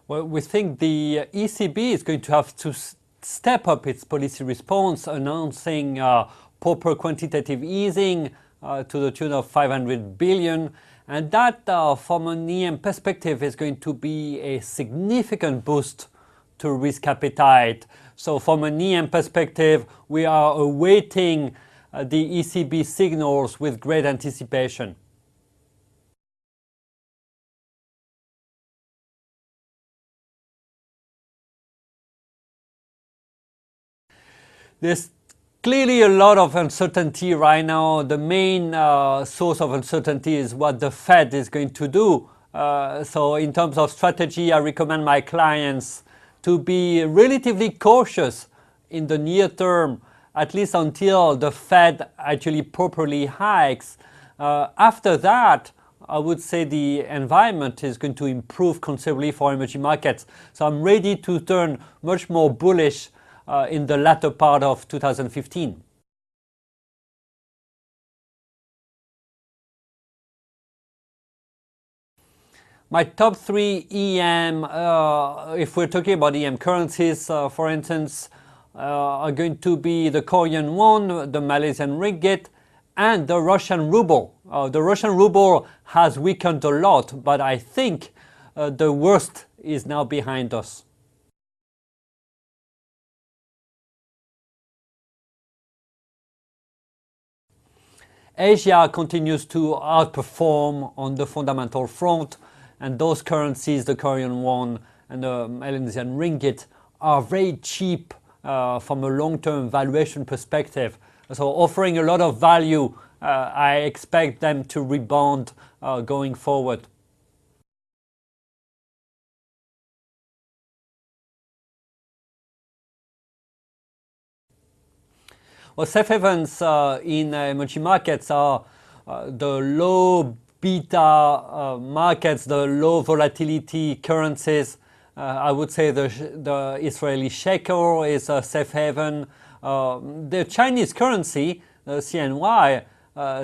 Well, we think the ECB is going to have to step up its policy response, announcing proper quantitative easing to the tune of 500 billion. And that, from an EM perspective, is going to be a significant boost to risk appetite. So from an EM perspective, we are awaiting the ECB signals with great anticipation. There's clearly a lot of uncertainty right now. The main source of uncertainty is what the Fed is going to do. So in terms of strategy, I recommend my clients to be relatively cautious in the near term, at least until the Fed actually properly hikes. After that, I would say the environment is going to improve considerably for emerging markets. So I'm ready to turn much more bullish in the latter part of 2015. My top three EM, if we're talking about EM currencies, for instance, are going to be the Korean won, the Malaysian ringgit, and the Russian ruble. The Russian ruble has weakened a lot, but I think the worst is now behind us. Asia continues to outperform on the fundamental front, and those currencies, the Korean won and the Malaysian ringgit, are very cheap from a long-term valuation perspective. So offering a lot of value, I expect them to rebound going forward. Well, safe havens in emerging markets are the low beta markets, the low volatility currencies. I would say the Israeli shekel is a safe haven. The Chinese currency, CNY,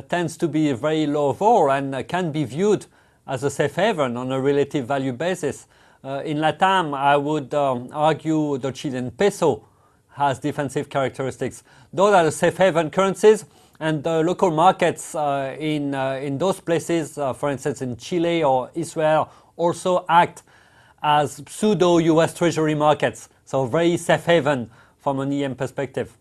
tends to be very low vol and can be viewed as a safe haven on a relative value basis. In LATAM, I would argue the Chilean peso has defensive characteristics. Those are the safe haven currencies, and the local markets in those places, for instance in Chile or Israel, also act as pseudo US Treasury markets, so very safe haven from an EM perspective.